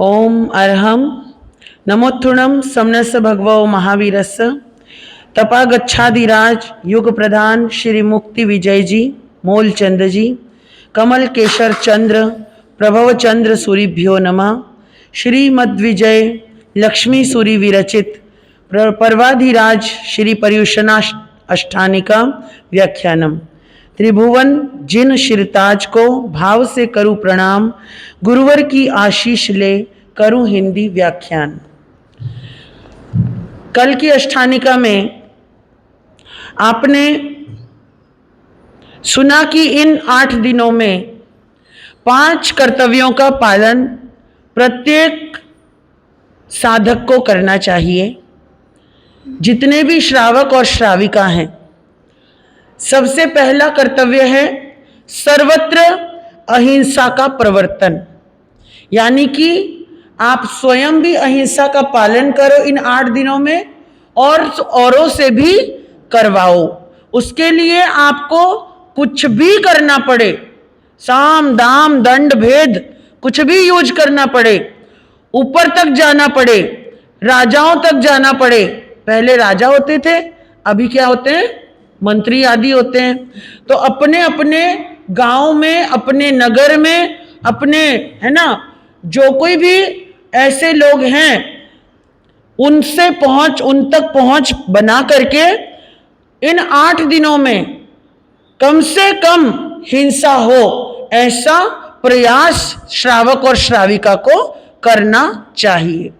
ओम अर्हम नमोत्थुणम समनस भगवो महावीरस्य तपागच्छादिराज युग प्रधान श्री मुक्ति विजय जी मोल चंद जी कमल केशर चंद्र प्रभव चंद्र सूरिभ्यो नमः। श्रीमद्विजय लक्ष्मी सूरि विरचित पर्वाधिराज श्री पर्युषणा अष्टानिका व्याख्यानम। त्रिभुवन जिन शिरताज को भाव से करूं प्रणाम, गुरुवर की आशीष ले करूं हिंदी व्याख्यान। कल की अष्टानिका में आपने सुना कि इन 8 दिनों में 5 कर्तव्यों का पालन प्रत्येक साधक को करना चाहिए। जितने भी श्रावक और श्राविका हैं, सबसे पहला कर्तव्य है सर्वत्र अहिंसा का प्रवर्तन, यानी कि आप स्वयं भी अहिंसा का पालन करो इन 8 दिनों में और औरों से भी करवाओ। उसके लिए आपको कुछ भी करना पड़े, साम दाम दंड भेद कुछ भी यूज करना पड़े, ऊपर तक जाना पड़े, राजाओं तक जाना पड़े। पहले राजा होते थे, अभी क्या होते हैं? मंत्री आदि होते हैं। तो अपने अपने गांव में, अपने नगर में, अपने है ना, जो कोई भी ऐसे लोग हैं उन तक पहुंच बना करके इन 8 दिनों में कम से कम हिंसा हो, ऐसा प्रयास श्रावक और श्राविका को करना चाहिए।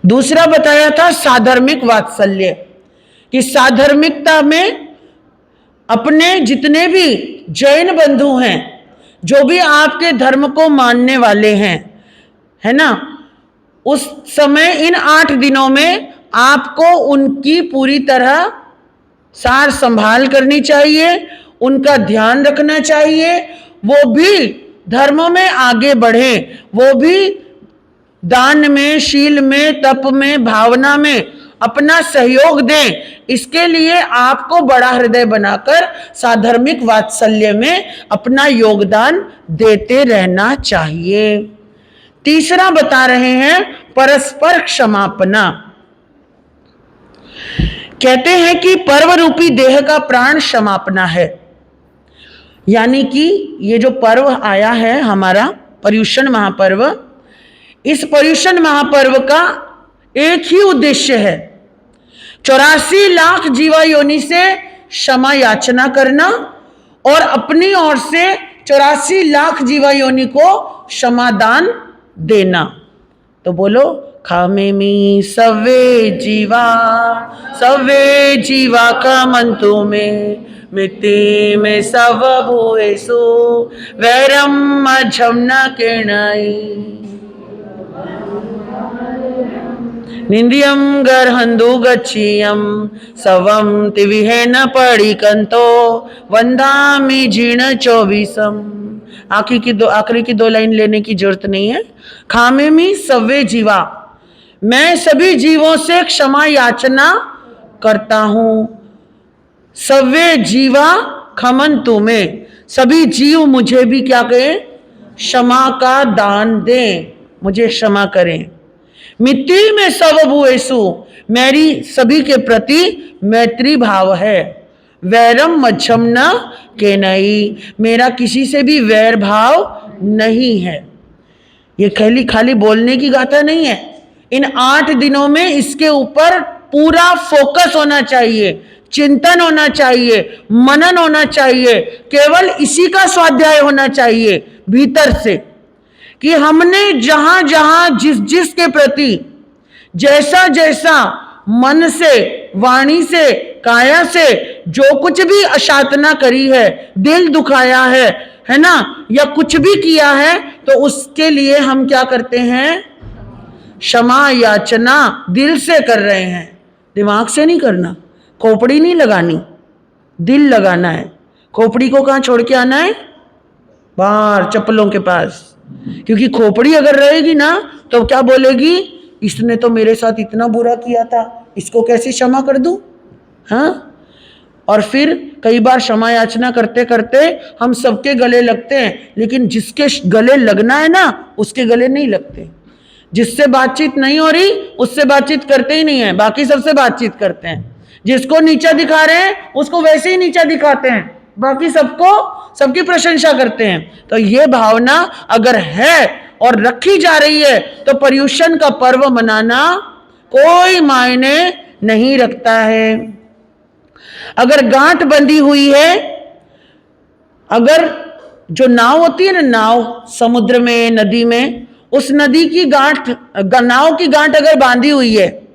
दूसरा बताया था साधर्मिक वात्सल्य, कि साधर्मिकता में अपने जितने भी जैन बंधु हैं, जो भी आपके धर्म को मानने वाले हैं, है ना, उस समय इन 8 दिनों में आपको उनकी पूरी तरह सार संभाल करनी चाहिए, उनका ध्यान रखना चाहिए। वो भी धर्म में आगे बढ़े, वो भी दान में, शील में, तप में, भावना में अपना सहयोग दें। इसके लिए आपको बड़ा हृदय बनाकर साधर्मिक वात्सल्य में अपना योगदान देते रहना चाहिए। तीसरा बता रहे हैं परस्पर क्षमापना। कहते हैं कि पर्व रूपी देह का प्राण क्षमापना है, यानी कि ये जो पर्व आया है हमारा पर्युषण महापर्व, इस पर्युषण महापर्व का एक ही उद्देश्य है, 84 लाख जीवा योनि से क्षमा याचना करना और अपनी ओर से 84 लाख जीवा योनि को क्षमादान देना। तो बोलो, खामेमि सवे जीवा कामन्तु में मिति में सव भूयसु वैरम मध्यम न किरणाई निंदियम गर्हंदु गच्छियम सवम तिविहेन पड़िकंतो वंदामि जीर्ण चौबीसम। आखिरी की 2 लाइन लेने की जरूरत नहीं है। खामेमि सवे जीवा, मैं सभी जीवों से क्षमा याचना करता हूं। सवे जीवा खमन्तु में, सभी जीव मुझे भी क्या करें? क्षमा का दान दें, मुझे क्षमा करें। मिति में सब भूयसु, मेरी सभी के प्रति मैत्री भाव है। वैरम मध्यम न केनई, मेरा किसी से भी वैर भाव नहीं है। ये खाली बोलने की गाथा नहीं है। इन 8 दिनों में इसके ऊपर पूरा फोकस होना चाहिए, चिंतन होना चाहिए, मनन होना चाहिए, केवल इसी का स्वाध्याय होना चाहिए भीतर से, कि हमने जहां जहां जिस के प्रति जैसा जैसा मन से, वाणी से, काया से जो कुछ भी अशातना करी है, दिल दुखाया है ना, या कुछ भी किया है, तो उसके लिए हम क्या करते हैं? क्षमा याचना दिल से कर रहे हैं, दिमाग से नहीं करना। खोपड़ी नहीं लगानी, दिल लगाना है। खोपड़ी को कहां छोड़ के आना है? बाहर चप्पलों के पास। क्योंकि खोपड़ी अगर रहेगी ना तो क्या बोलेगी? इसने तो मेरे साथ इतना बुरा किया था, इसको कैसे क्षमा कर दूं? हाँ, और फिर कई बार क्षमा याचना करते करते हम सबके गले लगते हैं, लेकिन जिसके गले लगना है ना उसके गले नहीं लगते। जिससे बातचीत नहीं हो रही उससे बातचीत करते ही नहीं है, बाकी सबसे बातचीत करते हैं। जिसको नीचा दिखा रहे हैं उसको वैसे ही नीचा दिखाते हैं, बाकी सबको सबकी प्रशंसा करते हैं। तो ये भावना अगर है और रखी जा रही है तो पर्युषण का पर्व मनाना कोई मायने नहीं रखता है। अगर गांठ बंधी हुई है, अगर जो नाव होती है ना, नाव समुद्र में नदी में, उस नदी की गांठ, नाव की गांठ अगर बांधी हुई है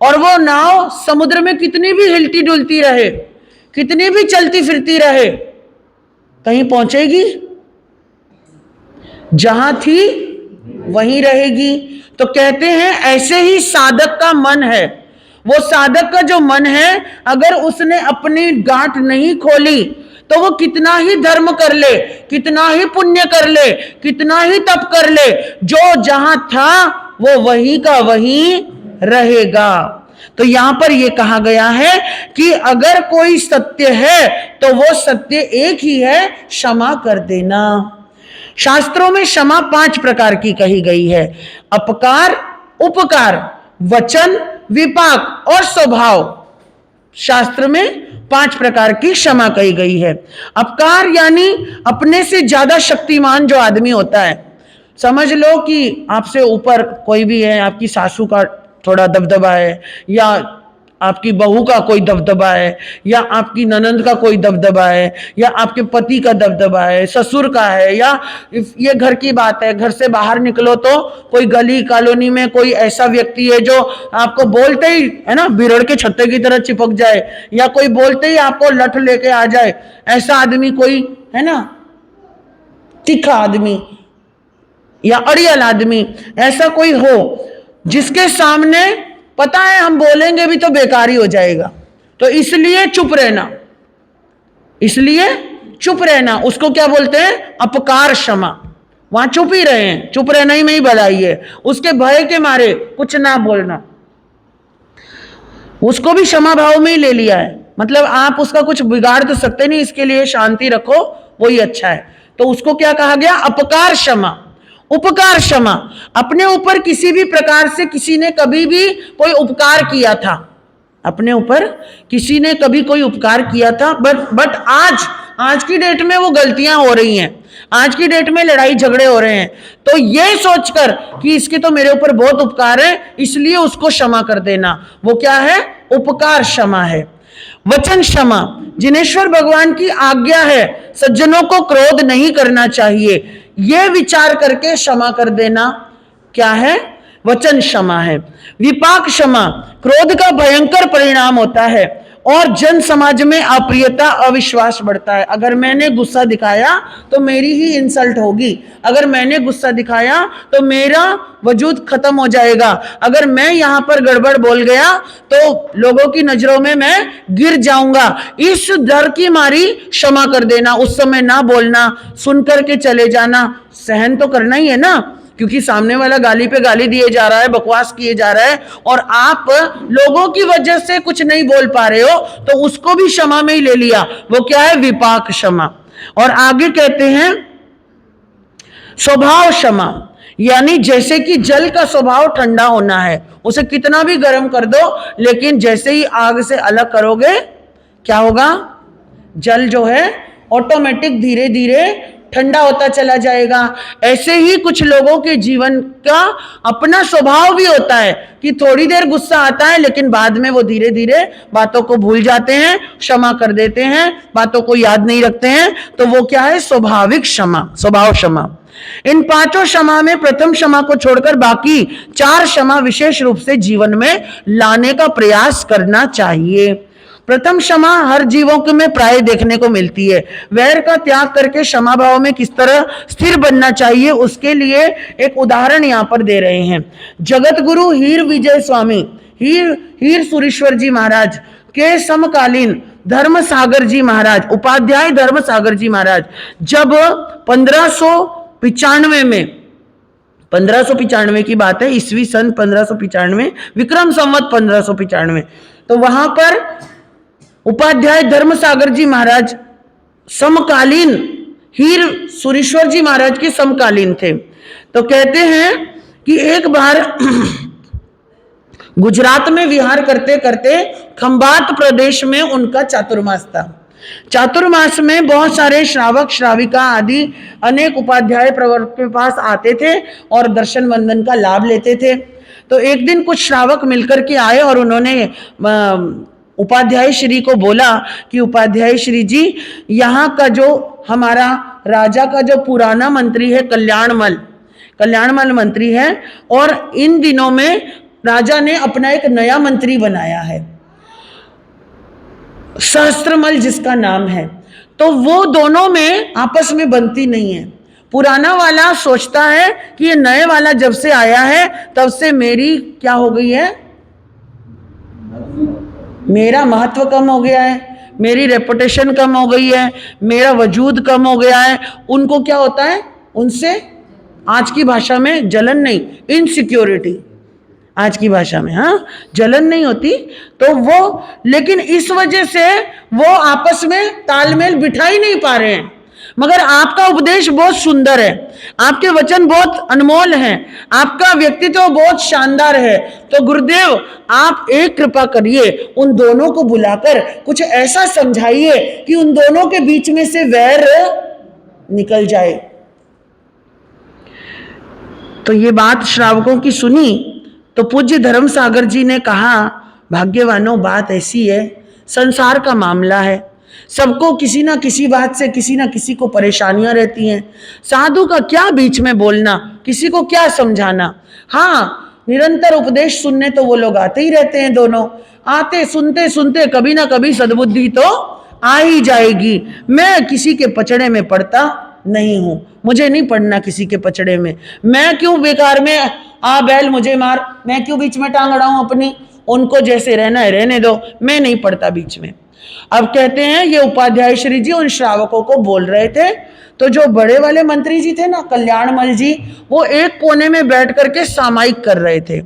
और वो नाव समुद्र में कितनी भी हिलती डुलती रहे, कितनी भी चलती फिरती रहे, कहीं पहुंचेगी? जहां थी वहीं रहेगी। तो कहते हैं ऐसे ही साधक का मन है। वो साधक का जो मन है, अगर उसने अपनी गांठ नहीं खोली तो वो कितना ही धर्म कर ले, कितना ही पुण्य कर ले, कितना ही तप कर ले, जो जहां था वो वहीं का वहीं रहेगा। तो यहां पर यह कहा गया है कि अगर कोई सत्य है तो वो सत्य एक ही है, क्षमा कर देना। शास्त्रों में क्षमा 5 प्रकार की कही गई है: अपकार, उपकार, वचन, विपाक और स्वभाव। शास्त्र में 5 प्रकार की क्षमा कही गई है। अपकार यानी अपने से ज्यादा शक्तिमान जो आदमी होता है, समझ लो कि आपसे ऊपर कोई भी है, आपकी सासू का थोड़ा दबदबा है, या आपकी बहू का कोई दबदबा है, या आपकी ननंद का कोई दबदबा है, या आपके पति का दबदबा है, ससुर का है, या ये घर की बात है, घर से बाहर निकलो तो कोई गली कॉलोनी में कोई ऐसा व्यक्ति है जो आपको बोलते ही है ना बिरड़ के छत्ते की तरह चिपक जाए, या कोई बोलते ही आपको लठ लेके आ जाए, ऐसा आदमी कोई है ना, तीखा आदमी या अड़ियल आदमी, ऐसा कोई हो जिसके सामने पता है हम बोलेंगे भी तो बेकार ही हो जाएगा, तो इसलिए चुप रहना, इसलिए चुप रहना। उसको क्या बोलते हैं? अपकार क्षमा। वहां चुप ही रहे हैं, चुप रहना ही में ही भलाई है। उसके भय के मारे कुछ ना बोलना, उसको भी क्षमा भाव में ही ले लिया है। मतलब आप उसका कुछ बिगाड़ तो सकते नहीं, इसके लिए शांति रखो, वही अच्छा है। तो उसको क्या कहा गया? अपकार क्षमा। उपकार क्षमा, अपने ऊपर किसी भी प्रकार से किसी ने कभी भी कोई उपकार किया था, अपने ऊपर किसी ने कभी कोई उपकार किया था, बट आज की डेट में वो गलतियां हो रही हैं, आज की डेट में लड़ाई झगड़े हो रहे हैं, तो ये सोचकर कि इसके तो मेरे ऊपर बहुत उपकार है इसलिए उसको क्षमा कर देना, वो क्या है? उपकार क्षमा है। वचन क्षमा, जिनेश्वर भगवान की आज्ञा है सज्जनों को क्रोध नहीं करना चाहिए, यह विचार करके क्षमा कर देना क्या है? वचन क्षमा है। विपाक क्षमा, क्रोध का भयंकर परिणाम होता है और जन समाज में अप्रियता अविश्वास बढ़ता है। अगर मैंने गुस्सा दिखाया तो मेरी ही इंसल्ट होगी, अगर मैंने गुस्सा दिखाया तो मेरा वजूद खत्म हो जाएगा, अगर मैं यहां पर गड़बड़ बोल गया तो लोगों की नजरों में मैं गिर जाऊंगा। इस डर की मारी क्षमा कर देना, उस समय ना बोलना, सुन करके चले जाना। सहन तो करना ही है ना, क्योंकि सामने वाला गाली पे गाली दिए जा रहा है, बकवास किए जा रहा है, और आप लोगों की वजह से कुछ नहीं बोल पा रहे हो तो उसको भी क्षमा में ही ले लिया, वो क्या है? विपाक क्षमा। और आगे कहते हैं स्वभाव क्षमा, यानी जैसे कि जल का स्वभाव ठंडा होना है, उसे कितना भी गर्म कर दो लेकिन जैसे ही आग से अलग करोगे क्या होगा? जल जो है ऑटोमेटिक धीरे धीरे ठंडा होता चला जाएगा। ऐसे ही कुछ लोगों के जीवन का अपना स्वभाव भी होता है कि थोड़ी देर गुस्सा आता है लेकिन बाद में वो धीरे धीरे बातों को भूल जाते हैं, क्षमा कर देते हैं, बातों को याद नहीं रखते हैं। तो वो क्या है? स्वाभाविक क्षमा, स्वभाव क्षमा। इन 5 क्षमा में प्रथम क्षमा को छोड़कर बाकी 4 क्षमा विशेष रूप से जीवन में लाने का प्रयास करना चाहिए। प्रथम क्षमा हर जीवों में प्राय देखने को मिलती है। वैर का त्याग करके क्षमा भाव में किस तरह स्थिर बनना चाहिए उसके लिए एक उदाहरण यहाँ पर दे रहे हैं। जगत गुरु हीर विजय स्वामी, हीर सुरेश्वर जी महाराज के समकालीन धर्म सागर जी महाराज, उपाध्याय धर्म सागर जी महाराज, जब 1595 की बात है, ईस्वी सन 1595, विक्रम संवत 1595, तो वहां पर उपाध्याय धर्मसागर जी महाराज समकालीन हीर सुरेश्वर जी महाराज के समकालीन थे। तो कहते हैं कि एक बार गुजरात में विहार करते करते खंभात प्रदेश में उनका चातुर्मास था। चातुर्मास में बहुत सारे श्रावक श्राविका आदि अनेक उपाध्याय प्रवर्ग के पास आते थे और दर्शन वंदन का लाभ लेते थे। तो एक दिन कुछ श्रावक मिलकर के आए और उन्होंने उपाध्याय श्री को बोला कि उपाध्याय श्री जी, यहाँ का जो हमारा राजा का जो पुराना मंत्री है कल्याणमल मंत्री है, और इन दिनों में राजा ने अपना एक नया मंत्री बनाया है, सहस्त्रमल जिसका नाम है। तो वो दोनों में आपस में बनती नहीं है। पुराना वाला सोचता है कि ये नए वाला जब से आया है तब से मेरी क्या हो गई है, मेरा महत्व कम हो गया है, मेरी रेपुटेशन कम हो गई है, मेरा वजूद कम हो गया है। उनको क्या होता है, उनसे आज की भाषा में जलन नहीं, इनसिक्योरिटी, आज की भाषा में, हाँ, जलन नहीं होती। तो वो, लेकिन इस वजह से वो आपस में तालमेल बिठा ही नहीं पा रहे हैं। मगर आपका उपदेश बहुत सुंदर है, आपके वचन बहुत अनमोल हैं, आपका व्यक्तित्व बहुत शानदार है। तो गुरुदेव आप एक कृपा करिए, उन दोनों को बुलाकर कुछ ऐसा समझाइए कि उन दोनों के बीच में से वैर निकल जाए। तो ये बात श्रावकों की सुनी तो पूज्य धर्मसागर जी ने कहा, भाग्यवानों बात ऐसी है, संसार का मामला है, सबको किसी ना किसी बात से किसी ना किसी को परेशानियां रहती हैं। साधु का क्या बीच में बोलना, किसी को क्या समझाना। हाँ, निरंतर उपदेश सुनने तो वो लोग आते ही रहते हैं, दोनों आते सुनते सुनते कभी ना कभी सद्बुद्धि तो आ ही जाएगी। मैं किसी के पचड़े में पड़ता नहीं हूं, मुझे नहीं पड़ना किसी के पचड़े में। मैं क्यों बेकार में आ बैल मुझे मार, मैं क्यों बीच में टांग अड़ाऊं अपनी, उनको जैसे रहना है रहने दो, मैं नहीं पड़ता बीच में। अब कहते हैं ये उपाध्याय श्री जी उन श्रावकों को बोल रहे थे, तो जो बड़े वाले मंत्री जी थे ना, कल्याणमल जी, वो एक कोने में बैठ करके सामायिक कर रहे थे।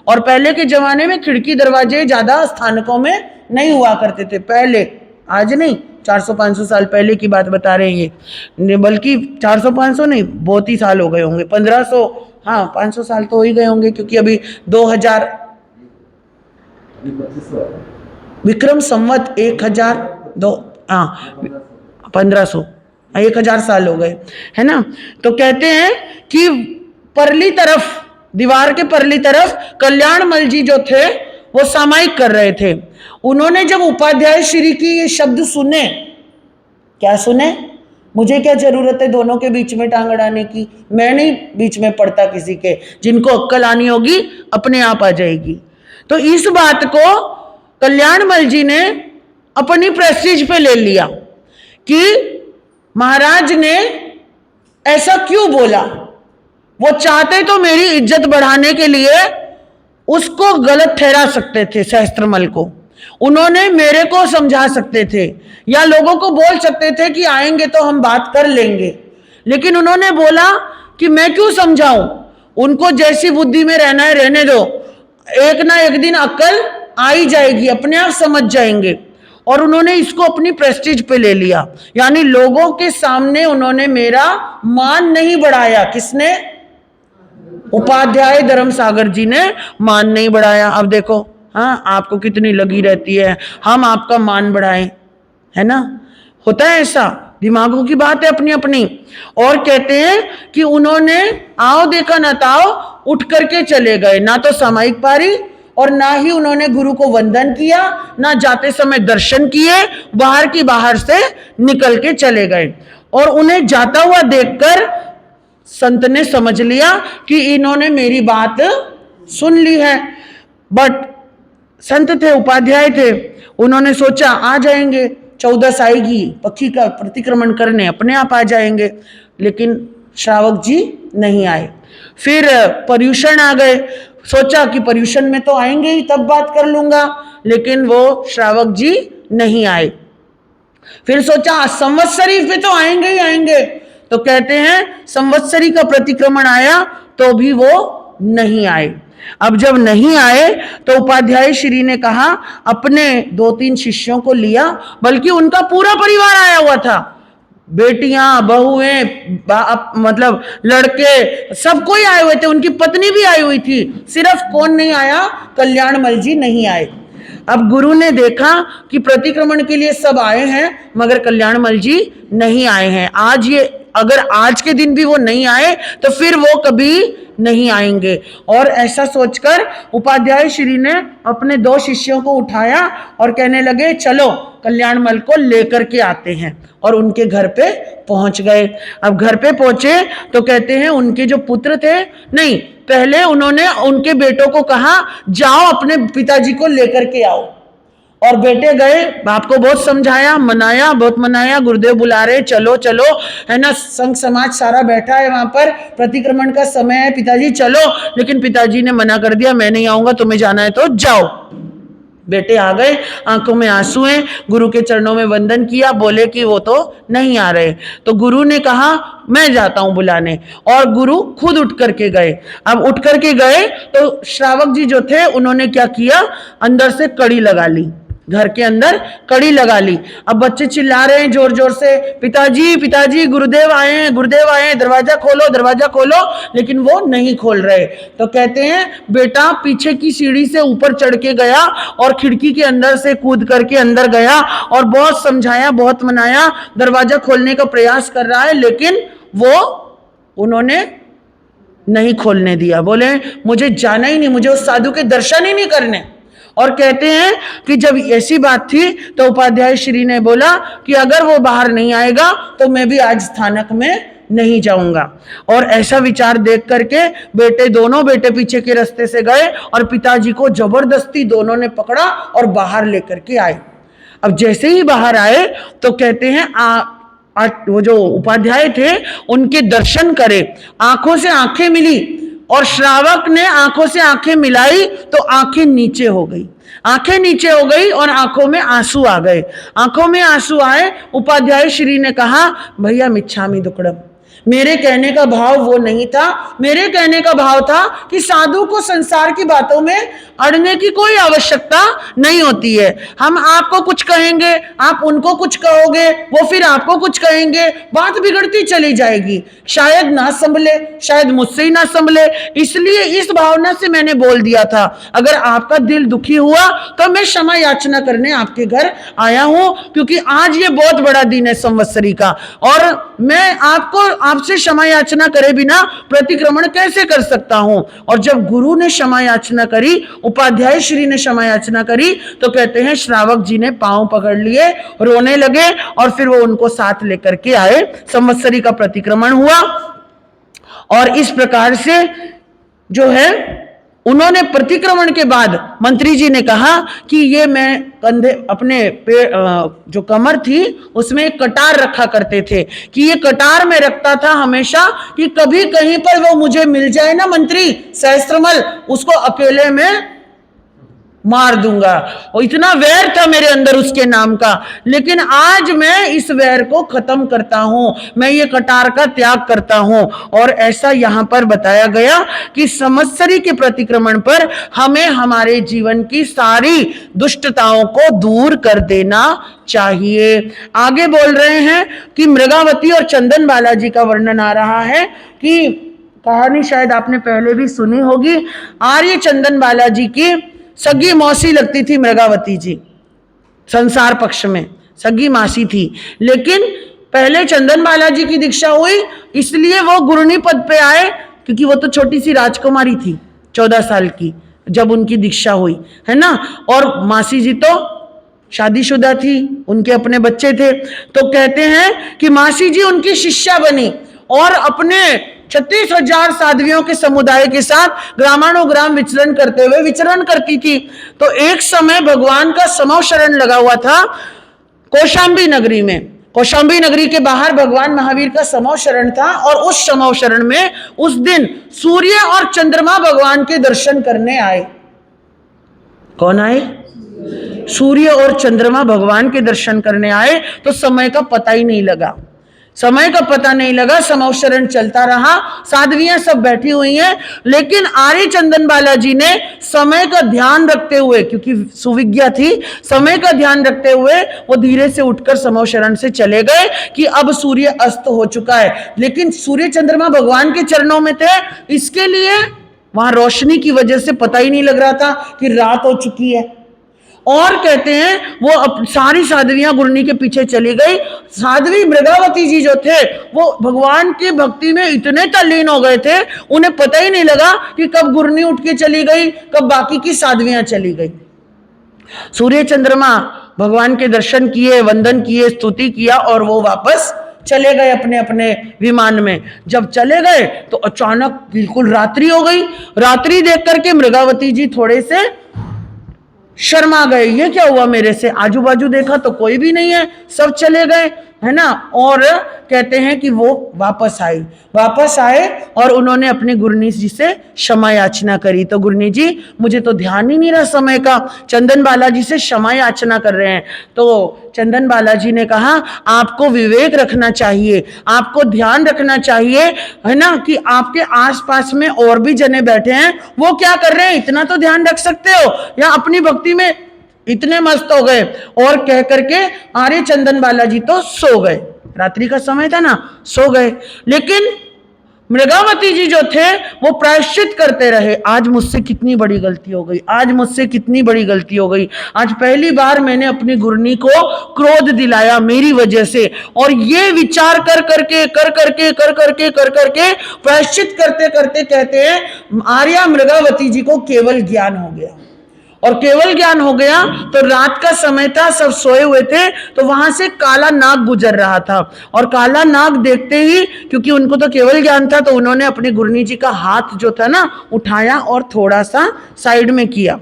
और पहले के जमाने में खिड़की दरवाजे ज्यादा स्थानकों में नहीं हुआ करते थे पहले, आज नहीं, 400-500 साल पहले की बात बता रहे हैं ये, बल्कि 400-500 नहीं, बहुत ही साल हो गए होंगे, 1500, हाँ 500 साल तो हो ही गए होंगे, क्योंकि अभी 2000 विक्रम संवत 1002, हाँ 1500, 1000 साल हो गए, है ना। तो कहते हैं कि परली तरफ, दीवार के परली तरफ कल्याणमल जी जो थे वो सामायिक कर रहे थे। उन्होंने जब उपाध्याय श्री की ये शब्द सुने, क्या सुने, मुझे क्या जरूरत है दोनों के बीच में टांग अड़ाने की, मैं नहीं बीच में पड़ता किसी के, जिनको अक्ल आनी होगी अपने आप आ जाएगी। तो इस बात को कल्याणमल जी ने अपनी प्रेस्टीज पे ले लिया कि महाराज ने ऐसा क्यों बोला। वो चाहते तो मेरी इज्जत बढ़ाने के लिए उसको गलत ठहरा सकते थे, सहस्त्रमल को, उन्होंने मेरे को समझा सकते थे, या लोगों को बोल सकते थे कि आएंगे तो हम बात कर लेंगे, लेकिन उन्होंने बोला कि मैं क्यों समझाऊं, उनको जैसी बुद्धि में रहना है रहने दो, एक ना एक दिन अक्ल आ ही जाएगी, अपने आप समझ जाएंगे। और उन्होंने इसको अपनी प्रेस्टीज पे ले लिया, यानी लोगों के सामने उन्होंने मेरा मान नहीं बढ़ाया। किसने, उपाध्याय धर्मसागर जी ने मान नहीं बढ़ाया। अब देखो, हाँ, आपको कितनी लगी रहती है हम आपका मान बढ़ाएं, है ना, होता है ऐसा, दिमागों की बात है अपनी अपनी। और कहते हैं कि उन्होंने आओ देखा न ताओ उठ करके चले गए, ना तो सामायिक पारी और ना ही उन्होंने गुरु को वंदन किया, ना जाते समय दर्शन किए, बाहर की बाहर से निकल के चले गए। और उन्हें जाता हुआ देखकर संत ने समझ लिया कि इन्होंने मेरी बात सुन ली है। बट संत थे, उपाध्याय थे, उन्होंने सोचा आ जाएंगे, 14 आएगी पक्षी का प्रतिक्रमण करने, अपने आप आ जाएंगे, लेकिन श्रावक जी नहीं आए। फिर पर्युषण आ गए, सोचा कि पर्युषण में तो आएंगे ही तब बात कर लूंगा, लेकिन वो श्रावक जी नहीं आए। फिर सोचा संवत्सरी पे तो आएंगे ही आएंगे, तो कहते हैं संवत्सरी का प्रतिक्रमण आया तो भी वो नहीं आए। अब जब नहीं आए तो उपाध्याय श्री ने कहा, अपने 2-3 शिष्यों को लिया, बल्कि उनका पूरा परिवार आया हुआ था, बेटियां, बहुएं, मतलब लड़के, सब कोई आए हुए थे, उनकी पत्नी भी आई हुई थी। सिर्फ कौन नहीं आया? कल्याणमल जी नहीं आए। अब गुरु ने देखा कि प्रतिक्रमण के लिए सब आए हैं मगर कल्याणमल जी नहीं आए हैं। आज ये, अगर आज के दिन भी वो नहीं आए तो फिर वो कभी नहीं आएंगे। और ऐसा सोचकर उपाध्याय श्री ने अपने 2 शिष्यों को उठाया और कहने लगे, चलो कल्याणमल को लेकर के आते हैं। और उनके घर पे पहुंच गए। अब घर पे पहुंचे तो कहते हैं उनके जो पुत्र थे, नहीं, पहले उन्होंने उनके बेटों को कहा, जाओ अपने पिताजी को लेकर के आओ। और बेटे गए, बाप को बहुत समझाया, मनाया, बहुत मनाया, गुरुदेव बुला रहे, चलो चलो, है ना, संघ समाज सारा बैठा है वहां पर, प्रतिक्रमण का समय है, पिताजी चलो। लेकिन पिताजी ने मना कर दिया, मैं नहीं आऊंगा, तुम्हें जाना है तो जाओ। बेटे आ गए, आंखों में आंसू हैं, गुरु के चरणों में वंदन किया, बोले कि वो तो नहीं आ रहे। तो गुरु ने कहा, मैं जाता हूं बुलाने, और गुरु खुद उठ करके गए। अब उठ करके गए तो श्रावक जी जो थे उन्होंने क्या किया, अंदर से कड़ी लगा ली, घर के अंदर कड़ी लगा ली। अब बच्चे चिल्ला रहे हैं जोर जोर से, पिताजी पिताजी, गुरुदेव आए हैं, गुरुदेव आए हैं, दरवाजा खोलो, दरवाजा खोलो। लेकिन वो नहीं खोल रहे। तो कहते हैं बेटा पीछे की सीढ़ी से ऊपर चढ़ के गया और खिड़की के अंदर से कूद करके अंदर गया और बहुत समझाया, बहुत मनाया, दरवाजा खोलने का प्रयास कर रहा है, लेकिन वो उन्होंने नहीं खोलने दिया। बोले मुझे जाना ही नहीं, मुझे उस साधु के दर्शन ही नहीं करने। और कहते हैं कि जब ऐसी बात थी तो उपाध्याय श्री ने बोला कि अगर वो बाहर नहीं आएगा तो मैं भी आज स्थानक में नहीं जाऊंगा। और ऐसा विचार देख करके दोनों बेटे पीछे के रास्ते से गए और पिताजी को जबरदस्ती दोनों ने पकड़ा और बाहर लेकर के आए। अब जैसे ही बाहर आए तो कहते हैं वो जो उपाध्याय थे उनके दर्शन करे, आंखों से आंखें मिली, और श्रावक ने आंखों से आंखें मिलाई तो आंखें नीचे हो गई, आंखें नीचे हो गई और आंखों में आंसू आ गए। आंखों में आंसू आए, उपाध्याय श्री ने कहा, भैया मिच्छामी दुक्कडम, मेरे कहने का भाव वो नहीं था। मेरे कहने का भाव था कि साधु को संसार की बातों में अड़ने की कोई आवश्यकता नहीं होती है। हम आपको कुछ कहेंगे, आप उनको कुछ कहोगे, वो फिर आपको कुछ कहेंगे, बात बिगड़ती चली जाएगी, शायद ना संभले, शायद मुझसे ही ना संभले। इसलिए इस भावना से मैंने बोल दिया था। अगर आपका दिल दुखी हुआ तो मैं क्षमा याचना करने आपके घर आया हूं, क्योंकि आज ये बहुत बड़ा दिन है संवत्सरी का, और मैं आपसे क्षमा याचना करे बिना प्रतिक्रमण कैसे कर सकता हूं। और जब गुरु ने क्षमा याचना करी, उपाध्याय श्री ने क्षमा याचना करी, तो कहते हैं श्रावक जी ने पांव पकड़ लिए, रोने लगे, और फिर वो उनको साथ लेकर के आए। संवत्सरी का प्रतिक्रमण हुआ और इस प्रकार से जो है उन्होंने प्रतिक्रमण के बाद मंत्री जी ने कहा कि ये मैं कंधे अपने जो कमर थी उसमें एक कटार रखा करते थे, कि ये कटार में रखता था हमेशा कि कभी कहीं पर वो मुझे मिल जाए ना मंत्री सहस्त्रमल, उसको अकेले में मार दूंगा। और इतना वैर था मेरे अंदर उसके नाम का, लेकिन आज मैं इस वैर को खत्म करता हूं, मैं ये कटार का त्याग करता हूं। और ऐसा यहां पर बताया गया कि संवत्सरी के प्रतिक्रमण पर हमें हमारे जीवन की सारी दुष्टताओं को दूर कर देना चाहिए। आगे बोल रहे हैं कि मृगावती और चंदन बालाजी का वर्णन आ रहा है, कि कहानी शायद आपने पहले भी सुनी होगी। आर्य चंदन बालाजी की सगी मौसी लगती थी मृगावती जी, संसार पक्ष में सगी मासी थी, लेकिन पहले चंदन बालाजी की दीक्षा हुई इसलिए वो गुरुनी पद पे आए, क्योंकि वो तो छोटी सी राजकुमारी थी 14 साल की जब उनकी दीक्षा हुई, है ना। और मासी जी तो शादीशुदा थी, उनके अपने बच्चे थे। तो कहते हैं कि मासी जी उनकी शिष्या बनी और अपने 36,000 साध्वियों के समुदाय के साथ ग्रामानुग्राम विचरण करते हुए विचरण करती थी। तो एक समय भगवान का समव शरण लगा हुआ था कौशाम्बी नगरी में। कौशाम्बी नगरी के बाहर भगवान महावीर का समव शरण था, और उस समव शरण में उस दिन सूर्य और चंद्रमा भगवान के दर्शन करने आए। कौन आए? सूर्य और चंद्रमा भगवान के दर्शन करने आए। तो समय का पता ही नहीं लगा, समय का पता नहीं लगा, समौशरण चलता रहा, साध्वियां सब बैठी हुई हैं, लेकिन आर्य चंदन बालाजी ने समय का ध्यान रखते हुए, क्योंकि सुविज्ञा थी, समय का ध्यान रखते हुए वो धीरे से उठकर समौशरण से चले गए कि अब सूर्य अस्त हो चुका है। लेकिन सूर्य चंद्रमा भगवान के चरणों में थे, इसके लिए वहां रोशनी की वजह से पता ही नहीं लग रहा था कि रात हो चुकी है। और कहते हैं वो सारी साध्वियां गुरनी के पीछे चली गई। साध्वी मृगावती जी जो थे वो भगवान की भक्ति में इतने तल्लीन हो गए थे, उन्हें पता ही नहीं लगा कि कब गुरनी उठ के चली गई, कब बाकी की साध्वियां चली गई। सूर्य चंद्रमा भगवान के दर्शन किए, वंदन किए, स्तुति किया और वो वापस चले गए अपने अपने विमान में। जब चले गए तो अचानक बिल्कुल रात्रि हो गई। रात्रि देख करके मृगावती जी थोड़े से शर्मा गए, ये क्या हुआ मेरे से? आजू बाजू देखा तो कोई भी नहीं है, सब चले गए, है ना। और कहते हैं कि वो वापस आए और उन्होंने अपने गुरनी जी से क्षमा याचना करी। तो गुरनी जी, मुझे तो ध्यान ही नहीं रहा समय का, चंदन बालाजी से क्षमा याचना कर रहे हैं। तो चंदन बालाजी ने कहा, आपको विवेक रखना चाहिए, आपको ध्यान रखना चाहिए, है ना, कि आपके आसपास में और भी जने बैठे हैं, वो क्या कर रहे हैं, इतना तो ध्यान रख सकते हो, या अपनी भक्ति में इतने मस्त हो गए। और कह करके आर्य चंदन बालाजी तो सो गए, रात्रि का समय था ना, सो गए। लेकिन मृगावती जी जो थे वो प्रायश्चित करते रहे, आज मुझसे कितनी बड़ी गलती हो गई, आज मुझसे कितनी बड़ी गलती हो गई, आज पहली बार मैंने अपनी गुरनी को क्रोध दिलाया मेरी वजह से। और ये विचार कर करके प्रायश्चित करते करते कहते हैं आर्या मृगावती जी को केवल ज्ञान हो गया। और केवल ज्ञान हो गया तो रात का समय था, सब सोए हुए थे, तो वहां से काला नाग गुजर रहा था। और काला नाग देखते ही, क्योंकि उनको तो केवल ज्ञान था, तो उन्होंने अपनी गुरनी जी का हाथ जो था ना उठाया और थोड़ा सा साइड में किया।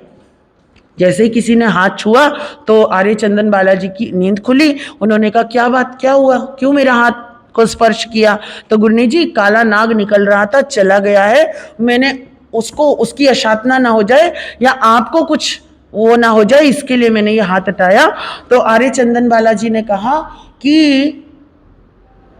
जैसे ही किसी ने हाथ छुआ तो आर्य चंदन बालाजी की नींद खुली। उन्होंने कहा, क्या बात, क्या हुआ, क्यों मेरा हाथ को स्पर्श किया? तो गुरनी जी, काला नाग निकल रहा था, चला गया है, मैंने उसकी अशातना ना हो जाए या आपको कुछ वो ना हो जाए, इसके लिए मैंने ये हाथ हटाया। तो आर्य चंदन बालाजी ने कहा कि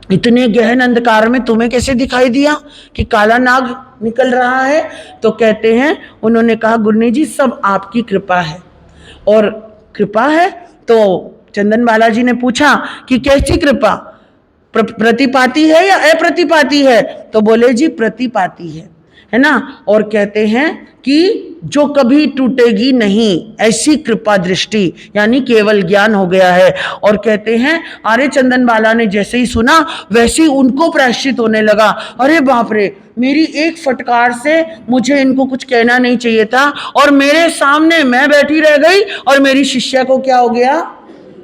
इतने गहन अंधकार में तुम्हें कैसे दिखाई दिया कि काला नाग निकल रहा है? तो कहते हैं, उन्होंने कहा, गुरनी जी, सब आपकी कृपा है। और कृपा है? तो चंदन बालाजी ने पूछा कि कैसी कृपा, प्रतिपाती है या अप्रतिपाती है? तो बोले, जी प्रतिपाती है ना। और कहते हैं कि जो कभी टूटेगी नहीं, ऐसी कृपा दृष्टि, यानी केवल ज्ञान हो गया है। और कहते हैं आर्य चंदन बाला ने जैसे ही सुना वैसे ही उनको प्रायश्चित होने लगा। अरे बाप रे, मेरी एक फटकार से मुझे इनको कुछ कहना नहीं चाहिए था, और मेरे सामने मैं बैठी रह गई और मेरी शिष्या को क्या हो गया,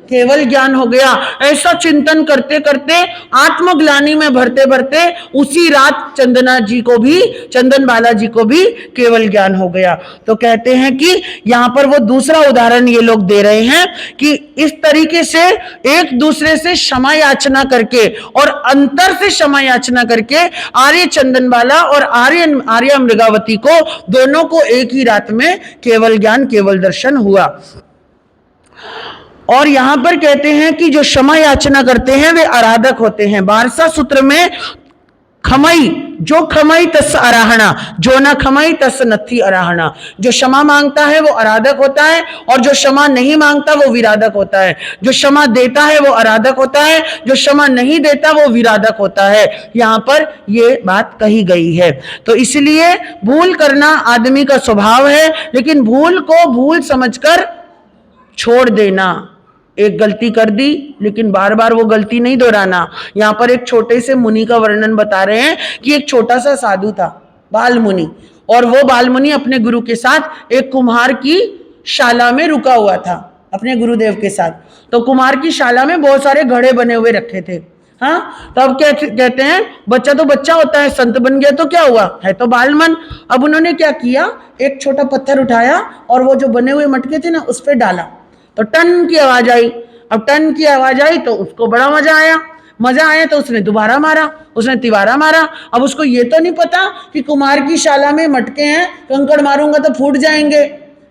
केवल ज्ञान हो गया। ऐसा चिंतन करते करते, आत्मग्लानि में भरते भरते उसी रात चंदन बालाजी को भी केवल ज्ञान हो गया। तो कहते हैं कि यहां पर वो दूसरा उदाहरण ये लोग दे रहे हैं कि इस तरीके से एक दूसरे से क्षमा याचना करके और अंतर से क्षमा याचना करके आर्य चंदन बाला और आर्या मृगावती को, दोनों को एक ही रात में केवल ज्ञान, केवल दर्शन हुआ। और यहां पर कहते हैं कि जो क्षमा याचना करते हैं वे आराधक होते हैं। बारसा सूत्र में खमई, जो खमई तस् अराहना, जो ना खमई तस् नथी अराहना। जो क्षमा मांगता है वो आराधक होता है, और जो क्षमा नहीं मांगता वो विराधक होता है। जो क्षमा देता है वो आराधक होता है, जो क्षमा नहीं देता वो विराधक होता है। यहां पर ये बात कही गई है। तो इसलिए भूल करना आदमी का स्वभाव है, लेकिन भूल को भूल समझकर छोड़ देना। एक गलती कर दी लेकिन बार बार वो गलती नहीं दोहराना। यहां पर एक छोटे से मुनि का वर्णन बता रहे हैं कि एक छोटा सा साधु था, बाल मुनि, और वो बाल मुनि अपने गुरु के साथ एक कुम्हार की शाला में रुका हुआ था अपने गुरुदेव के साथ। तो कुम्हार की शाला में बहुत सारे घड़े बने हुए रखे थे। हाँ, तो अब कहते हैं बच्चा तो बच्चा होता है, संत बन गया तो क्या हुआ, है तो बाल मन। अब उन्होंने क्या किया, एक छोटा पत्थर उठाया और वो जो बने हुए मटके थे ना उस पर डाला, तो टन की आवाज आई। अब टन की आवाज आई तो उसको बड़ा मजा आया तो उसने दोबारा मारा, उसने तिबारा मारा। अब उसको ये तो नहीं पता कि कुमार की शाला में मटके हैं, कंकड़ मारूंगा तो फूट जाएंगे,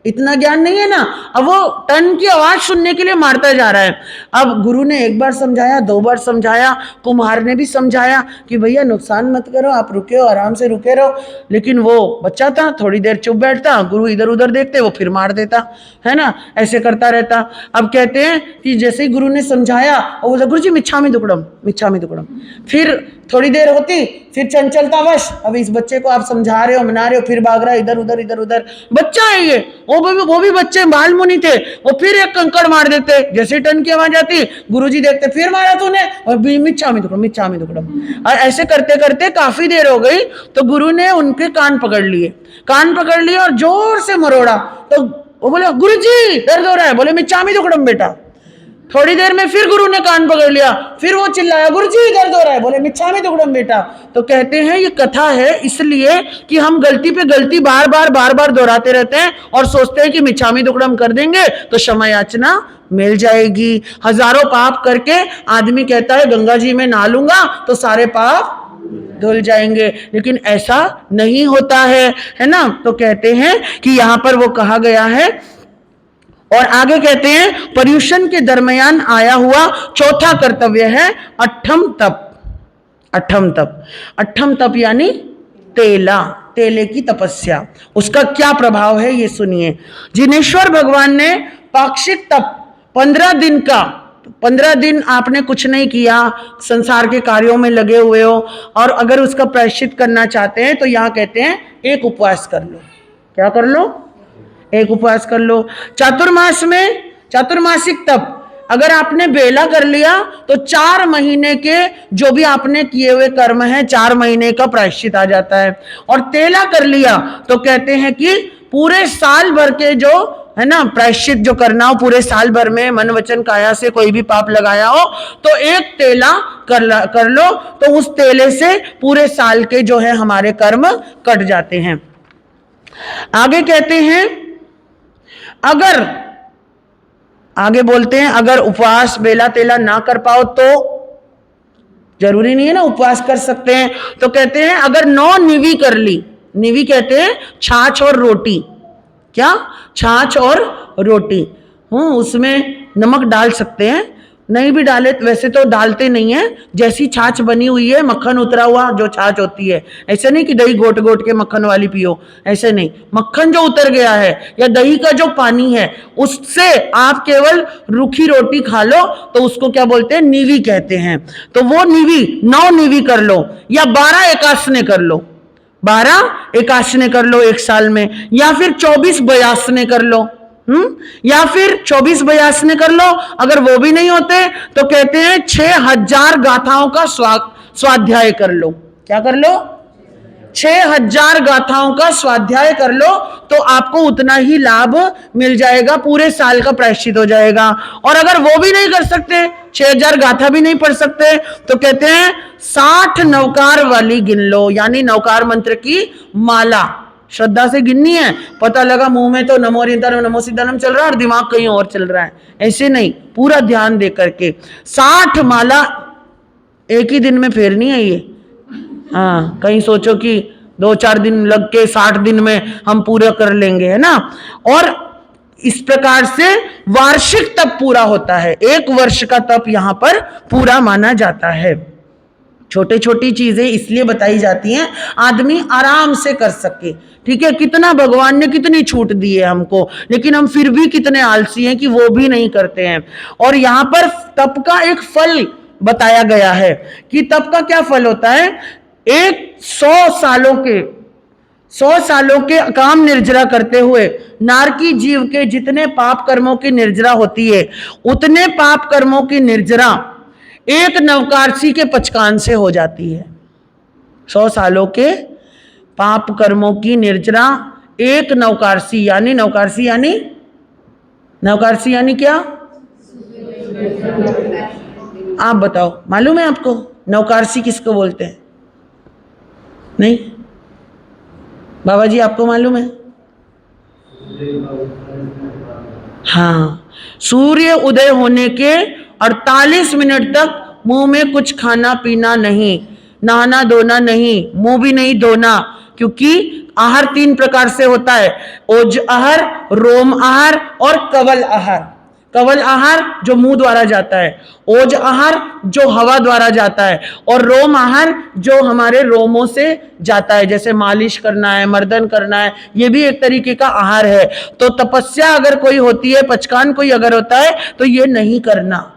इतना ज्ञान नहीं है ना। अब वो टन की आवाज सुनने के लिए मारता जा रहा है। अब गुरु ने एक बार समझाया, 2 बार समझाया, कुम्हार ने भी समझाया कि भैया नुकसान मत करो, आप रुके हो, आराम से रुके रहो। लेकिन वो बच्चा था, थोड़ी देर चुप बैठता, गुरु इधर उधर देखते, वो फिर मार देता, है ना, ऐसे करता रहता। अब कहते हैं कि जैसे ही गुरु ने समझाया, और बोला गुरु जी मिच्छामी दुक्कडम, मिच्छामी दुक्कडम। फिर थोड़ी देर होती, फिर चंचलतावश, अब इस बच्चे को आप समझा रहे हो, मना रहे हो, फिर भाग रहा है इधर उधर इधर उधर। बच्चा है ये, वो भी बच्चे बाल मुनि थे, वो फिर एक कंकड़ मार देते, जैसे टन की आवाज आती, गुरुजी देखते, फिर मारा तूने, और मिच्छामी दुक्कडम, मिच्छामी दुक्कडम। और ऐसे करते करते काफी देर हो गई, तो गुरु ने उनके कान पकड़ लिए और जोर से मरोड़ा। तो वो बोले गुरुजी दर्द हो रहा है, बोले मिच्छामी दुक्कडम बेटा। थोड़ी देर में फिर गुरु ने कान पकड़ लिया, फिर वो चिल्लाया गुरुजी दर्द हो रहा है, बोले मिच्छामी दुक्कडम बेटा। तो कहते हैं ये कथा है इसलिए कि हम गलती पे गलती बार बार दोहराते रहते हैं और सोचते हैं कि मिच्छामी दुक्कडम कर देंगे तो क्षमा याचना मिल जाएगी। हजारों पाप करके आदमी कहता है गंगा जी में नहा लूंगा तो सारे पाप धुल जाएंगे, लेकिन ऐसा नहीं होता है ना। तो कहते हैं कि यहां पर वो कहा गया है। और आगे कहते हैं पर्युषण के दरमियान आया हुआ चौथा कर्तव्य है अठम तप। अठम तप यानी तेले की तपस्या। उसका क्या प्रभाव है ये सुनिए। जिनेश्वर भगवान ने पाक्षिक तप 15 दिन आपने कुछ नहीं किया, संसार के कार्यों में लगे हुए हो, और अगर उसका प्रायश्चित करना चाहते हैं तो यहां कहते हैं एक उपवास कर लो। क्या कर लो? एक उपवास कर लो। चातुर्मास में चातुर्मासिक तप अगर आपने बेला कर लिया तो 4 महीने के जो भी आपने किए हुए कर्म हैं 4 महीने का प्रायश्चित आ जाता है। और तेला कर लिया तो कहते हैं कि पूरे साल भर के जो है ना प्रायश्चित जो करना हो, पूरे साल भर में मन वचन काया से कोई भी पाप लगाया हो तो एक तेला कर लो, तो उस तेले से पूरे साल के जो है हमारे कर्म कट जाते हैं। आगे कहते हैं आगे बोलते हैं अगर उपवास बेला तेला ना कर पाओ तो जरूरी नहीं है ना उपवास कर सकते हैं। तो कहते हैं अगर 9 निवी कर ली, निवी कहते हैं छाछ और रोटी। क्या? छाछ और रोटी। उसमें नमक डाल सकते हैं, नहीं भी डाले, वैसे तो डालते नहीं है। जैसी छाछ बनी हुई है, मक्खन उतरा हुआ जो छाछ होती है, ऐसे नहीं कि दही घोट घोट के मक्खन वाली पियो, ऐसे नहीं। मक्खन जो उतर गया है या दही का जो पानी है उससे आप केवल रूखी रोटी खा लो तो उसको क्या बोलते हैं? नीवी कहते हैं। तो वो नीवी 9 नीवी कर लो या 12 एकासने कर लो, 12 एकासने कर लो एक साल में, या फिर 24 बयासने कर लो, या फिर 24 बयासने कर लो। अगर वो भी नहीं होते तो कहते हैं 6000 गाथाओं का स्वाध्याय कर लो। क्या कर लो? 6000 गाथाओं का स्वाध्याय कर लो तो आपको उतना ही लाभ मिल जाएगा, पूरे साल का प्रायश्चित हो जाएगा। और अगर वो भी नहीं कर सकते, 6000 गाथा भी नहीं पढ़ सकते, तो कहते हैं 60 नवकार वाली गिन लो, यानी नवकार मंत्र की माला श्रद्धा से गिननी है। पता लगा मुंह में तो नमो हरिहंतरम नमो सिद्धानम चल रहा है और दिमाग कहीं और चल रहा है, ऐसे नहीं, पूरा ध्यान दे करके 60 माला एक ही दिन में फेरनी है ये। हाँ, कहीं सोचो कि 2-4 दिन लग के 60 दिन में हम पूरा कर लेंगे, है ना। और इस प्रकार से वार्षिक तप पूरा होता है, 1 वर्ष का तप यहां पर पूरा माना जाता है। छोटी छोटी चीजें इसलिए बताई जाती हैं आदमी आराम से कर सके, ठीक है। कितना भगवान ने कितनी छूट दी है हमको, लेकिन हम फिर भी कितने आलसी हैं कि वो भी नहीं करते हैं। और यहां पर तप का एक फल बताया गया है कि तप का क्या फल होता है। 100 सालों के काम निर्जरा करते हुए नारकी जीव के जितने पाप कर्मों की निर्जरा होती है, उतने पाप कर्मों की निर्जरा एक नवकारसी के पचकान से हो जाती है। 100 सालों के पाप कर्मों की निर्जरा एक नवकारसी यानी नवकारसी यानी क्या? आप बताओ, मालूम है आपको नवकारसी किसको बोलते हैं? नहीं? बाबा जी आपको मालूम है? हाँ, सूर्य उदय होने के 48 मिनट तक मुंह में कुछ खाना पीना नहीं, नहाना धोना नहीं, मुंह भी नहीं धोना, क्योंकि आहार 3 प्रकार से होता है, ओज आहार, रोम आहार और कवल आहार। कवल आहार जो मुंह द्वारा जाता है, ओज आहार जो हवा द्वारा जाता है, और रोम आहार जो हमारे रोमों से जाता है, जैसे मालिश करना है, मर्दन करना है, ये भी एक तरीके का आहार है। तो तपस्या अगर कोई होती है, पचकान कोई अगर होता है, तो ये नहीं करना,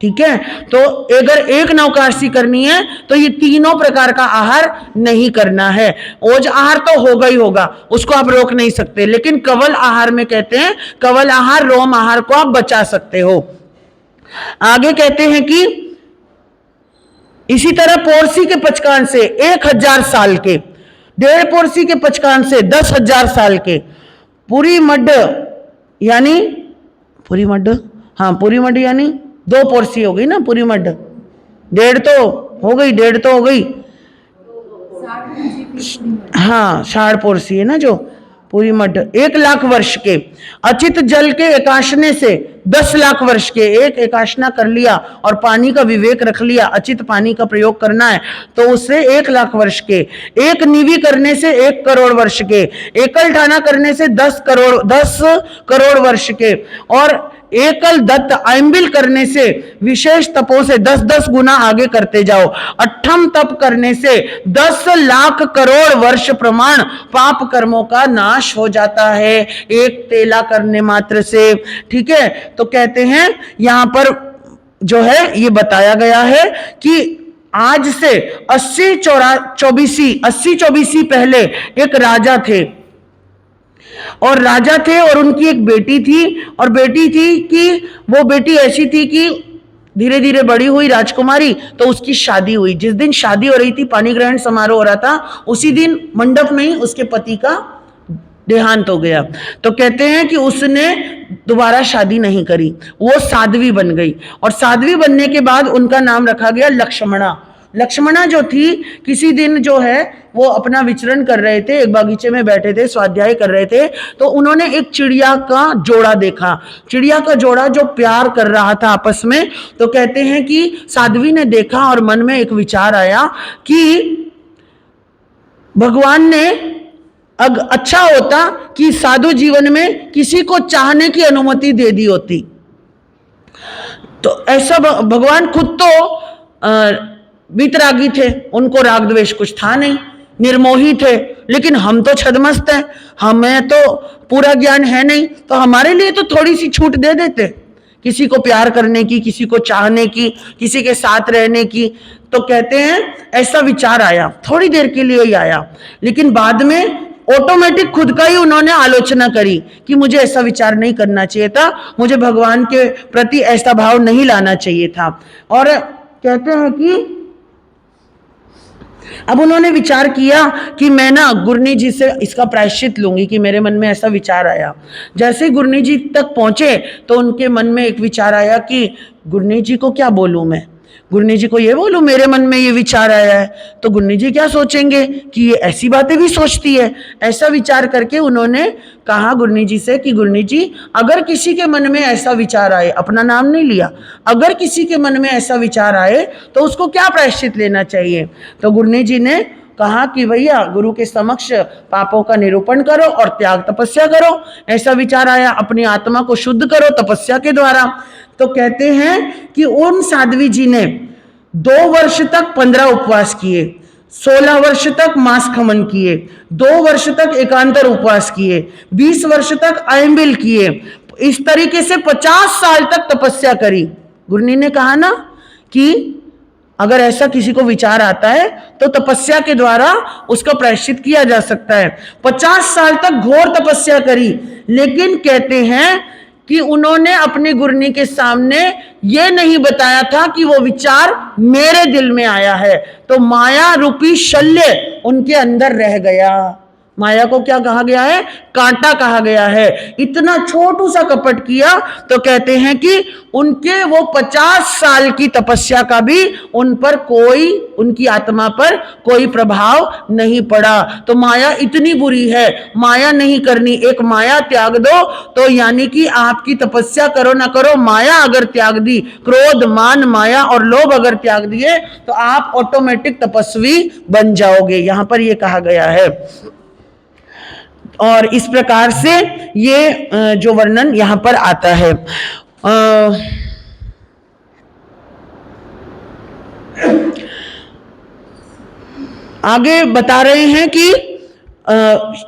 ठीक है। तो अगर एक नवकाशी करनी है तो ये तीनों प्रकार का आहार नहीं करना है। ओज आहार तो होगा ही होगा, उसको आप रोक नहीं सकते, लेकिन कवल आहार में कहते हैं, कवल आहार, रोम आहार को आप बचा सकते हो। आगे कहते हैं कि इसी तरह पोरसी के पचकान से 1000 साल के, 1.5 पोरसी के पचकान से 10,000 साल के, पूरी मड यानी पूरी मड, हाँ पूरी मड यानी 2 पोरसी हो गई ना, पूरी मड 1.5 तो हो गई, 1.5 तो हो गई, हाँ 60 पोरसी है ना जो पूरी मड, 1 लाख वर्ष के, अचित जल के एकाशने से 10 लाख वर्ष के, एक एकाशना कर लिया और पानी का विवेक रख लिया, अचित पानी का प्रयोग करना है तो उससे 1 लाख वर्ष के, एक निवी करने से 1 करोड़ वर्ष के, एकल ठाना करने से 10 करोड़ वर्ष के, और एकल दत्त आइम्बिल करने से विशेष तपों से 10-10 गुना आगे करते जाओ, अट्ठम तप करने से 10 लाख करोड़ वर्ष प्रमाण पाप कर्मों का नाश हो जाता है, एक तेला करने मात्र से, ठीक है। तो कहते हैं यहां पर जो है ये बताया गया है कि आज से 80-24 पहले एक राजा थे, और राजा थे और उनकी एक बेटी थी, और बेटी थी कि वो बेटी ऐसी थी कि धीरे धीरे बड़ी हुई राजकुमारी, तो उसकी शादी हुई। जिस दिन शादी हो रही थी, पानी ग्रहण समारोह हो रहा था, उसी दिन मंडप में ही उसके पति का देहांत हो गया। तो कहते हैं कि उसने दोबारा शादी नहीं करी, वो साध्वी बन गई, और साध्वी बनने के बाद उनका नाम रखा गया लक्ष्मणा। लक्ष्मणा जो थी, किसी दिन जो है वो अपना विचरण कर रहे थे, एक बागीचे में बैठे थे, स्वाध्याय कर रहे थे, तो उन्होंने एक चिड़िया का जोड़ा देखा, चिड़िया का जोड़ा जो प्यार कर रहा था आपस में। तो कहते हैं कि साध्वी ने देखा और मन में एक विचार आया कि भगवान ने अच्छा होता कि साधु जीवन में किसी को चाहने की अनुमति दे दी होती। तो ऐसा भगवान खुद तो वितरागी थे, उनको राग द्वेष कुछ था नहीं, निर्मोही थे, लेकिन हम तो छदमस्त हैं, हमें तो पूरा ज्ञान है नहीं, तो हमारे लिए तो थोड़ी सी छूट दे देते, किसी को प्यार करने की, किसी को चाहने की, किसी के साथ रहने की। तो कहते हैं ऐसा विचार आया, थोड़ी देर के लिए ही आया, लेकिन बाद में ऑटोमेटिक खुद का ही उन्होंने आलोचना करी कि मुझे ऐसा विचार नहीं करना चाहिए था, मुझे भगवान के प्रति ऐसा भाव नहीं लाना चाहिए था। और कहते हैं कि अब उन्होंने विचार किया कि मैं ना गुरनी जी से इसका प्रायश्चित लूंगी, कि मेरे मन में ऐसा विचार आया। जैसे गुरनी जी तक पहुंचे तो उनके मन में एक विचार आया कि गुरनी जी को क्या बोलूं मैं, गुरनी जी को ये बोलूं मेरे मन में ये विचार आया है, तो गुरनी जी क्या सोचेंगे कि ये ऐसी बातें भी सोचती है। ऐसा विचार करके उन्होंने कहा गुरनी जी से कि गुरनी जी, अगर किसी के मन में ऐसा विचार आए, अपना नाम नहीं लिया, अगर किसी के मन में ऐसा विचार आए तो उसको क्या प्रायश्चित लेना चाहिए। तो गुरनी जी ने कहा कि भैया गुरु के समक्ष पापों का निरूपण करो और त्याग तपस्या करो। ऐसा विचार आया, अपनी आत्मा को शुद्ध करो तपस्या के द्वारा। तो कहते हैं कि उन साध्वी जी ने 2 वर्ष तक 15 उपवास किए, 16 वर्ष तक मांस खमन किए, 2 वर्ष तक एकांतर उपवास किए, 20 वर्ष तक आयम्बिल किए, इस तरीके से 50 साल तक तपस्या करी। गुरनी ने कहा ना कि अगर ऐसा किसी को विचार आता है तो तपस्या के द्वारा उसका प्रायश्चित किया जा सकता है। 50 साल तक घोर तपस्या करी, लेकिन कहते हैं कि उन्होंने अपनी गुरनी के सामने ये नहीं बताया था कि वो विचार मेरे दिल में आया है, तो माया रूपी शल्य उनके अंदर रह गया। माया को क्या कहा गया है? कांटा कहा गया है। इतना छोटू सा कपट किया तो कहते हैं कि उनके वो 50 साल की तपस्या का भी उन पर कोई, उनकी आत्मा पर कोई प्रभाव नहीं पड़ा। तो माया इतनी बुरी है, माया नहीं करनी। एक माया त्याग दो तो यानी कि आपकी तपस्या करो ना करो, माया अगर त्याग दी, क्रोध मान माया और लोभ अगर त्याग दिए तो आप ऑटोमेटिक तपस्वी बन जाओगे, यहां पर यह कहा गया है। और इस प्रकार से ये जो वर्णन यहां पर आता है। आगे बता रहे हैं कि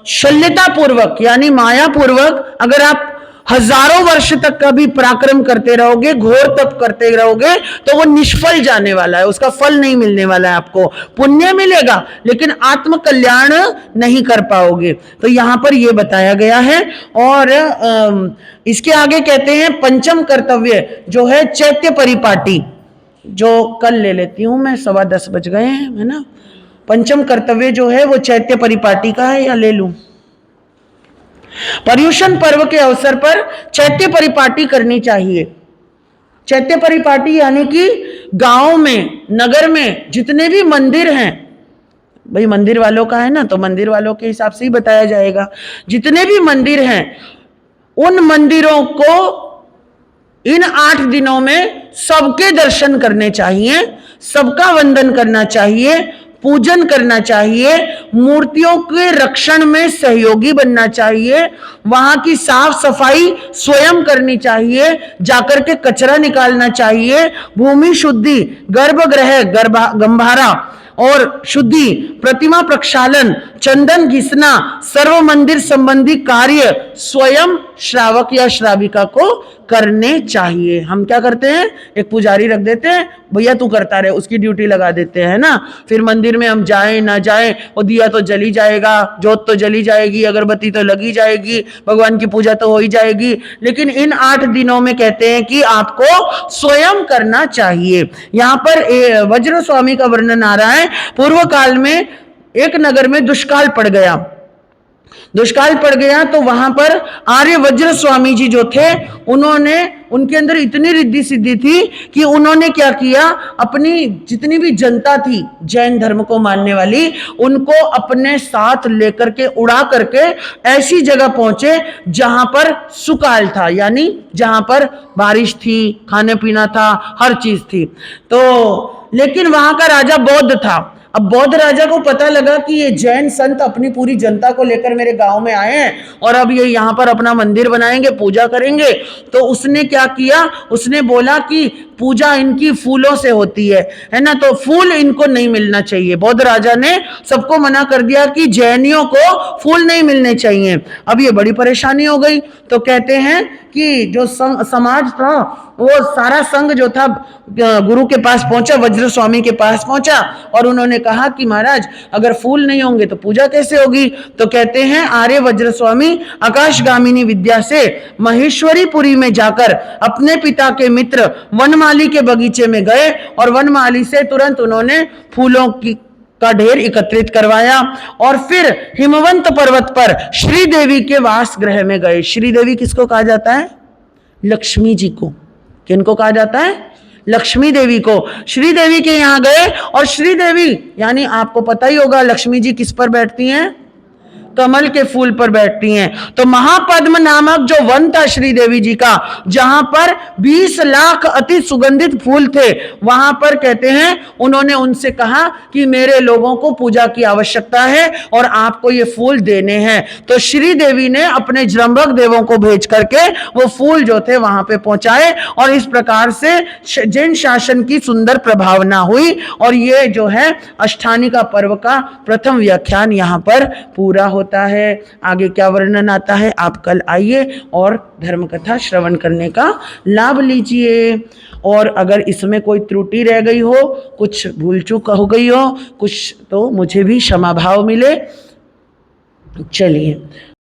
शल्यता पूर्वक यानी माया पूर्वक अगर आप हजारों वर्ष तक का भी पराक्रम करते रहोगे, घोर तप करते रहोगे, तो वो निष्फल जाने वाला है, उसका फल नहीं मिलने वाला है। आपको पुण्य मिलेगा लेकिन आत्म कल्याण नहीं कर पाओगे। तो यहां पर ये बताया गया है। और इसके आगे कहते हैं पंचम कर्तव्य जो है चैत्य परिपाटी, जो कल ले लेती हूं मैं, 10:15 बज गए हैं, है ना। पंचम कर्तव्य जो है वो चैत्य परिपाटी का है, या ले लूं? पर्युषण पर्व के अवसर पर चैत्य परिपाटी करनी चाहिए। चैत्य परिपाटी यानी कि गांव में, नगर में जितने भी मंदिर हैं, भाई मंदिर वालों का है ना, तो मंदिर वालों के हिसाब से ही बताया जाएगा। जितने भी मंदिर हैं उन मंदिरों को इन 8 दिनों में सबके दर्शन करने चाहिए, सबका वंदन करना चाहिए, पूजन करना चाहिए, मूर्तियों के रक्षण में सहयोगी बनना चाहिए, वहां की साफ सफाई स्वयं करनी चाहिए, जाकर के कचरा निकालना चाहिए, भूमि शुद्धि, गर्भगृह गंभारा और शुद्धि, प्रतिमा प्रक्षालन, चंदन घिसना, सर्व मंदिर संबंधी कार्य स्वयं श्रावक या श्राविका को करने चाहिए। हम क्या करते हैं, एक पुजारी रख देते हैं, भैया तू करता रहे, उसकी ड्यूटी लगा देते हैं ना। फिर मंदिर में हम जाएं ना जाएं, वो दिया तो जली जाएगा, जोत तो जली जाएगी, अगरबत्ती तो लगी जाएगी, भगवान की पूजा तो हो ही जाएगी, लेकिन इन 8 दिनों में कहते हैं कि आपको स्वयं करना चाहिए। यहां पर वज्र स्वामी का वर्णन आ रहा है। पूर्व काल में एक नगर में दुष्काल पड़ गया, दुष्काल पड़ गया तो वहां पर आर्य वज्र स्वामी जी जो थे, उन्होंने, उनके अंदर इतनी रिद्धि सिद्धि थी कि उन्होंने क्या किया, अपनी जितनी भी जनता थी जैन धर्म को मानने वाली, उनको अपने साथ लेकर के उड़ा करके ऐसी जगह पहुंचे जहां पर सुकाल था, यानी जहां पर बारिश थी, खाने पीना था, हर चीज थी। तो लेकिन वहां का राजा बौद्ध था। अब बौद्ध राजा को पता लगा कि ये जैन संत अपनी पूरी जनता को लेकर मेरे गांव में आए हैं और अब ये यहाँ पर अपना मंदिर बनाएंगे, पूजा करेंगे। तो उसने क्या किया, उसने बोला कि पूजा इनकी फूलों से होती है ना, तो फूल इनको नहीं मिलना चाहिए। बौद्ध राजा ने सबको मना कर दिया कि जैनियों को फूल नहीं मिलने चाहिए। अब ये बड़ी परेशानी हो गई। तो कहते हैं कि जो समाज था, वो सारा संघ जो था गुरु के पास पहुंचा, वज्र स्वामी के पास पहुंचा और उन्होंने कहा कि महाराज अगर फूल नहीं होंगे तो पूजा कैसे होगी। तो कहते हैं आर्य वज्र स्वामी आकाशगामिनी विद्या से महेश्वरीपुरी में जाकर अपने पिता के मित्र वनमाली के बगीचे में गए और वनमाली से तुरंत उन्होंने फूलों का ढेर एकत्रित करवाया और फिर हिमवंत पर्वत पर श्रीदेवी के वास गृह में गए। श्रीदेवी किसको कहा जाता है? लक्ष्मी जी को। किनको कहा जाता है? लक्ष्मी देवी को। श्रीदेवी के यहां गए और श्रीदेवी यानी आपको पता ही होगा लक्ष्मी जी किस पर बैठती हैं? कमल के फूल पर बैठती हैं। तो महापद्म नामक जो वन था श्रीदेवी जी का, जहां पर 20 लाख अति सुगंधित फूल थे, वहां पर कहते हैं उन्होंने उनसे कहा कि मेरे लोगों को पूजा की आवश्यकता है और आपको ये फूल देने हैं। तो श्रीदेवी ने अपने जृंभक देवों को भेज करके वो फूल जो थे वहां पे पहुंचाए और इस प्रकार से जैन शासन की सुंदर प्रभावना हुई। और ये जो है अष्टानिका पर्व का प्रथम व्याख्यान यहां पर पूरा होता है। आगे क्या वर्णन आता है आप कल आइए और धर्म कथा श्रवण करने का लाभ लीजिए। और अगर इसमें कोई त्रुटि रह गई हो, कुछ भूल चूक हो गई हो कुछ, तो मुझे भी क्षमा भाव मिले। चलिए।